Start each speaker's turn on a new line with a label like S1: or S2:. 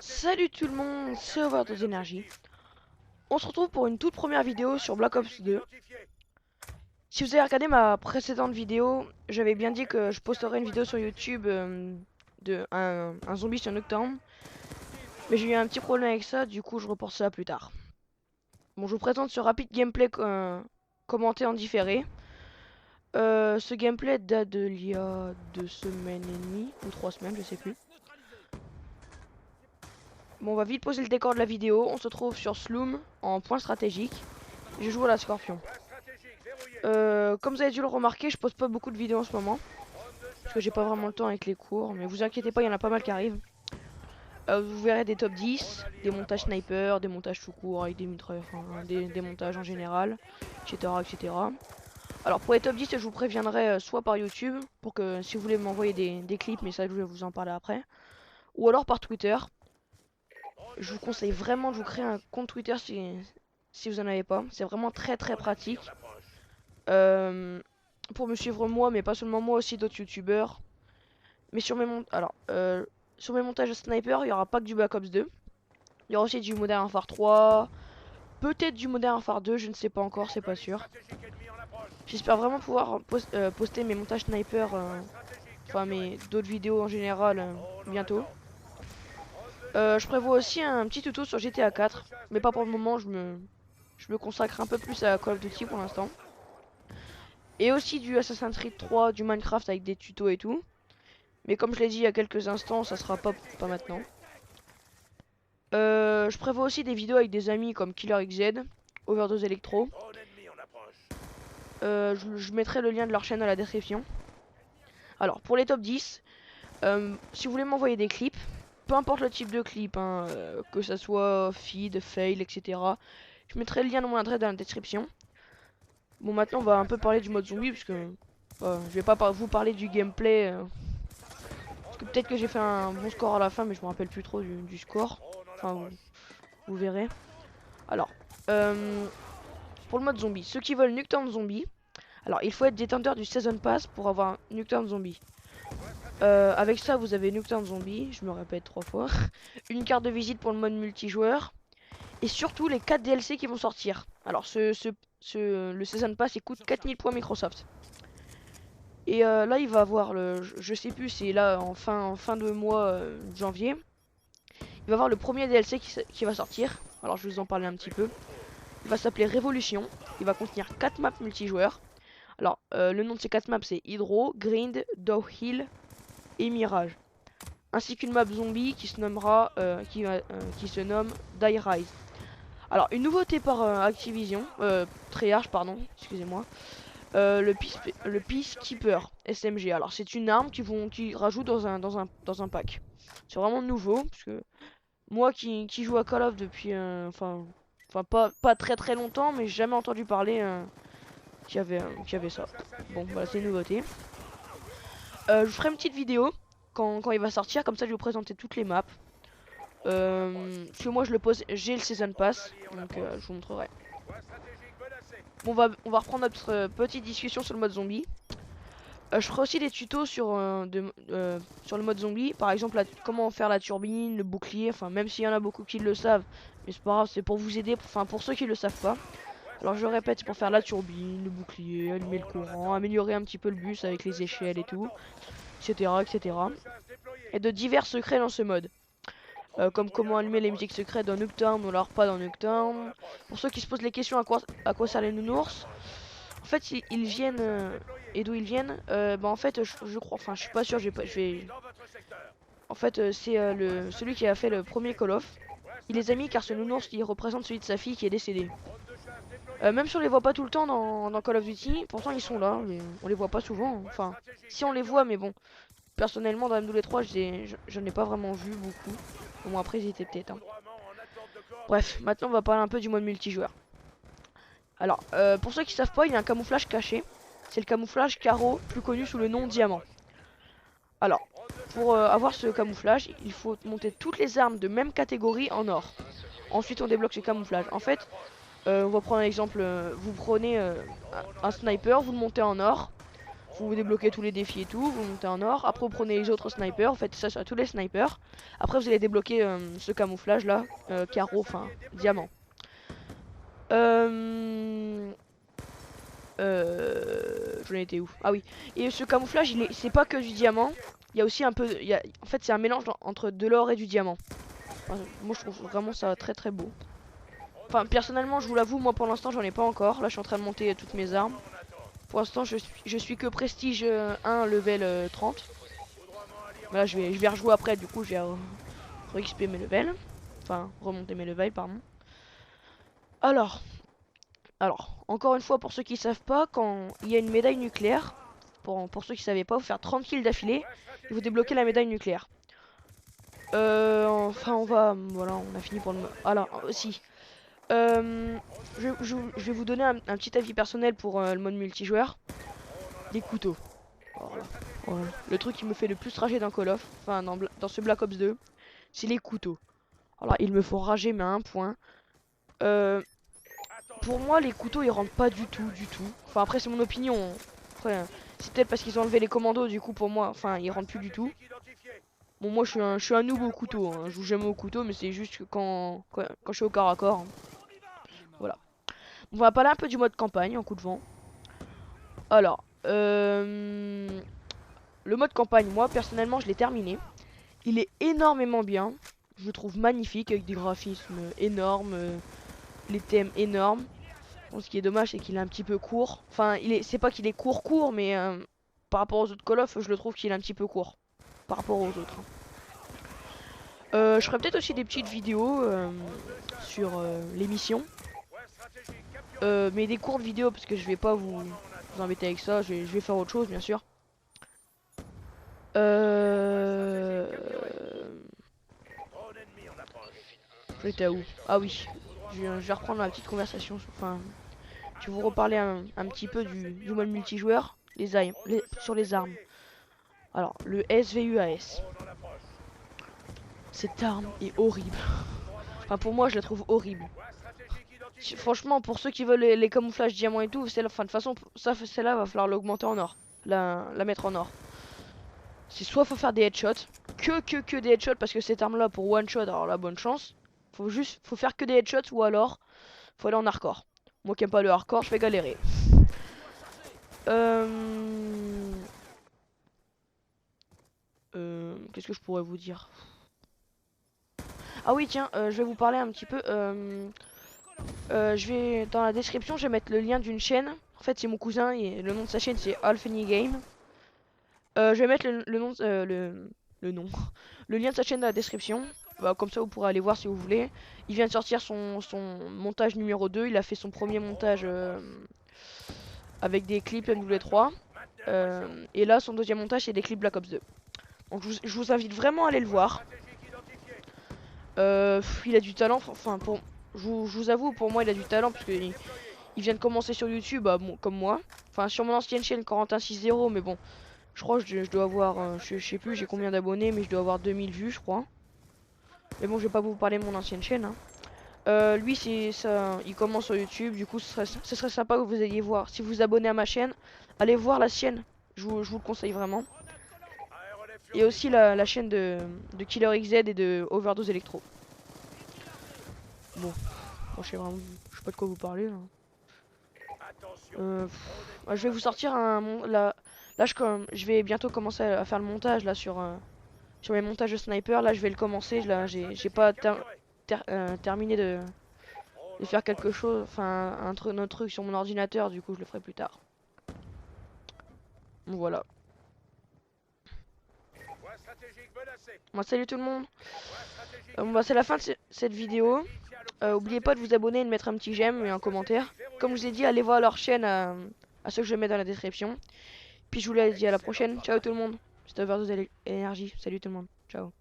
S1: Salut tout le monde, c'est Overdose Energy. On se retrouve pour une toute première vidéo sur Black Ops 2. Si vous avez regardé ma précédente vidéo, j'avais bien dit que je posterais une vidéo sur YouTube de un zombie sur Nuketown. Mais j'ai eu un petit problème avec ça, du coup je reporte ça plus tard. Bon, je vous présente ce rapide gameplay commenté en différé. Ce gameplay date d'il y a 2 semaines et demie, ou 3 semaines, je sais plus. Bon, on va vite poser le décor de la vidéo. On se trouve sur Sloom en point stratégique. Je joue à la Scorpion. Comme vous avez dû le remarquer, je poste pas beaucoup de vidéos en ce moment. Parce que j'ai pas vraiment le temps avec les cours. Mais vous inquiétez pas, il y en a pas mal qui arrivent. Vous verrez des top 10, des montages sniper, des montages tout court avec des mitrailleurs, enfin, des montages en général, etc., etc. Alors pour les top 10, je vous préviendrai soit par YouTube, pour que si vous voulez m'envoyer des clips, mais ça je vais vous en parler après. Ou alors par Twitter. Je vous conseille vraiment de vous créer un compte Twitter si vous en avez pas. C'est vraiment très pratique. Euh, pour me suivre moi, mais pas seulement moi, aussi d'autres youtubeurs. Mais sur mes montages de sniper, il y aura pas que du Black Ops 2. Il y aura aussi du Modern Warfare 3, peut-être du Modern Warfare 2, je ne sais pas encore, c'est pas sûr. J'espère vraiment pouvoir poster mes montages sniper, enfin mes d'autres vidéos en général bientôt. Je prévois aussi un petit tuto sur GTA 4, mais pas pour le moment, je me consacre un peu plus à Call of Duty pour l'instant. Et aussi du Assassin's Creed 3, du Minecraft avec des tutos et tout. Mais comme je l'ai dit il y a quelques instants, ça sera pas maintenant. Je prévois aussi des vidéos avec des amis comme Killer XZ, Overdose Electro. Je mettrai le lien de leur chaîne à la description. Alors pour les top 10, si vous voulez m'envoyer des clips, peu importe le type de clip, hein, que ça soit feed, fail, etc. Je mettrai le lien de mon adresse dans la description. Bon, maintenant on va un peu parler du mode zombie, parce que je vais pas vous parler du gameplay. Parce que peut-être que j'ai fait un bon score à la fin, mais je me rappelle plus trop du score. Enfin, vous verrez. Alors, pour le mode zombie, ceux qui veulent Nuketown Zombie, alors il faut être détenteur du Season Pass pour avoir Nuketown Zombie. Avec ça, vous avez Nuketown Zombie, je me répète 3 fois, une carte de visite pour le mode multijoueur, et surtout les 4 DLC qui vont sortir. Alors, le Season Pass, il coûte 4000 points Microsoft. Et là, il va avoir je sais plus, c'est là en fin de mois janvier. Il va avoir le premier DLC qui va sortir. Alors, je vais vous en parler un petit peu. Il va s'appeler Révolution. Il va contenir 4 maps multijoueurs. Alors, le nom de ces 4 maps, c'est Hydro, Grind, Downhill et Mirage. Ainsi qu'une map zombie qui se nommera, qui se nomme Die Rise. Alors, une nouveauté par Activision, Treyarch, pardon, excusez-moi. Le Peacekeeper SMG. Alors, c'est une arme qui rajoute dans un pack. C'est vraiment nouveau, parce que moi qui joue à Call of depuis, enfin pas très longtemps, mais j'ai jamais entendu parler qu'il y avait ça. Bon, voilà, c'est une nouveauté. Je vous ferai une petite vidéo quand il va sortir, comme ça je vais vous présenter toutes les maps. Parce que moi je le pose, j'ai le Season Pass, donc je vous montrerai. Bon, on va reprendre notre petite discussion sur le mode zombie. Je ferai aussi des tutos sur le mode zombie, par exemple comment faire la turbine, le bouclier, enfin même s'il y en a beaucoup qui le savent, mais c'est pas grave, c'est pour vous aider, enfin pour ceux qui le savent pas. Alors je répète, c'est pour faire la turbine, le bouclier, allumer le courant, améliorer un petit peu le bus avec les échelles et tout, etc. etc. Et de divers secrets dans ce mode. Comme comment allumer les musiques secrètes dans Nuketown ou alors pas dans Nuketown. Pour ceux qui se posent les questions à quoi servent les nounours, en fait ils viennent et d'où ils viennent, bah en fait je crois, enfin je suis pas sûr, en fait c'est celui qui a fait le premier Call of. Il les a mis car ce nounours qui représente celui de sa fille qui est décédé. Même si on les voit pas tout le temps dans Call of Duty, pourtant ils sont là, mais on les voit pas souvent. Enfin, si on les voit, mais bon, personnellement dans MW3 je n'ai pas vraiment vu beaucoup. Bon après ils étaient peut-être, hein. Bref, maintenant on va parler un peu du mode multijoueur. Alors, pour ceux qui savent pas, il y a un camouflage caché. C'est le camouflage carreau, plus connu sous le nom diamant. Alors, pour avoir ce camouflage, il faut monter toutes les armes de même catégorie en or. Ensuite, on débloque ce camouflage. En fait, on va prendre un exemple. Vous prenez un sniper, vous le montez en or. vous débloquez tous les défis et tout, vous montez en or. Après vous prenez les autres snipers, vous faites ça sur tous les snipers. Après vous allez débloquer ce camouflage là, carreau, enfin diamant. J'en étais où? Ah oui. Et ce camouflage, c'est pas que du diamant. Il y a aussi un peu, en fait c'est un mélange entre de l'or et du diamant. Enfin, moi je trouve vraiment ça très très beau. Enfin personnellement je vous l'avoue, moi pour l'instant j'en ai pas encore. Là je suis en train de monter toutes mes armes. Pour l'instant je suis que prestige 1 level 30. Là je vais rejouer après, du coup je vais re-XP mes levels. Enfin remonter mes levels pardon. Alors, encore une fois pour ceux qui savent pas, quand il y a une médaille nucléaire, pour ceux qui savaient pas, vous faire 30 kills d'affilée et vous débloquez la médaille nucléaire. Enfin on va, voilà, on a fini pour le... Alors si, je vais vous donner un petit avis personnel pour le mode multijoueur. Des couteaux. Voilà. Voilà. Le truc qui me fait le plus rager dans Call of, enfin dans ce Black Ops 2, c'est les couteaux. Alors il me faut rager mais à un point. Pour moi les couteaux ils rentrent pas du tout, du tout. Enfin après c'est mon opinion. Après c'est peut-être parce qu'ils ont enlevé les commandos, du coup pour moi, enfin ils rentrent plus du tout. Bon moi je suis un noob au couteau, hein. Je joue jamais au couteau mais c'est juste que quand je suis au corps à corps. Hein. Voilà. On va parler un peu du mode campagne en coup de vent. Alors, le mode campagne, moi personnellement je l'ai terminé. Il est énormément bien. Je le trouve magnifique avec des graphismes énormes, les thèmes énormes. Bon, ce qui est dommage c'est qu'il est un petit peu court. Enfin, c'est pas qu'il est court mais par rapport aux autres Call of, je le trouve qu'il est un petit peu court par rapport aux autres. Je ferai peut-être aussi des petites vidéos sur les missions. Mais des courtes vidéos parce que je vais pas vous embêter avec ça. Je vais faire autre chose bien sûr. J'étais où? Ah oui. Je vais reprendre ma petite conversation. Enfin, je vais vous reparler un petit peu du mode multijoueur. Sur les armes. Alors, le SVUAS. Cette arme est horrible. Enfin, pour moi, je la trouve horrible. Franchement, pour ceux qui veulent les camouflages diamants et tout, enfin, de toute façon, celle-là va falloir l'augmenter en or. La mettre en or. C'est soit faut faire des headshots, que des headshots, parce que cette arme-là, pour one shot, alors la bonne chance. Faut faire que des headshots, ou alors, faut aller en hardcore. Moi qui aime pas le hardcore, je vais galérer. Qu'est-ce que je pourrais vous dire? Ah oui, tiens, je vais vous parler un petit peu. Dans la description, je vais mettre le lien d'une chaîne. En fait, c'est mon cousin et le nom de sa chaîne c'est Alpheny Game. Je vais mettre le nom, le nom, le lien de sa chaîne dans la description. Bah, comme ça, vous pourrez aller voir si vous voulez. Il vient de sortir son montage numéro 2. Il a fait son premier montage avec des clips MW3. Et là, son deuxième montage, c'est des clips Black Ops 2. Donc, je vous invite vraiment à aller le voir. Il a du talent. Enfin, je vous avoue, pour moi, il a du talent parce qu'il vient de commencer sur YouTube, bah, bon, comme moi. Enfin, sur mon ancienne chaîne, Corentin 60, mais bon. Je crois que je dois avoir, je sais plus j'ai combien d'abonnés, mais je dois avoir 2000 vues, je crois. Mais bon, je vais pas vous parler de mon ancienne chaîne. Hein. Lui, c'est ça, il commence sur YouTube, du coup, ce serait sympa que vous alliez voir. Si vous vous abonnez à ma chaîne, allez voir la sienne. Je vous le conseille vraiment. Et aussi la chaîne de Killer XZ et de Overdose Electro. Bon, je sais pas de quoi vous parler là. Je vais vous sortir là je vais bientôt commencer à faire le montage là sur mes montages de sniper. Là je vais le commencer. Là j'ai pas terminé de faire quelque chose, enfin un autre truc sur mon ordinateur. Du coup je le ferai plus tard. Donc voilà. Bon, salut tout le monde. Bah, c'est la fin de cette vidéo. Oubliez pas de vous abonner et de mettre un petit j'aime et un commentaire. Comme je vous ai dit, allez voir leur chaîne à ceux que je mets dans la description. Puis je vous dis à la prochaine. Ciao tout le monde. C'était Overdose Énergie. Salut tout le monde. Ciao.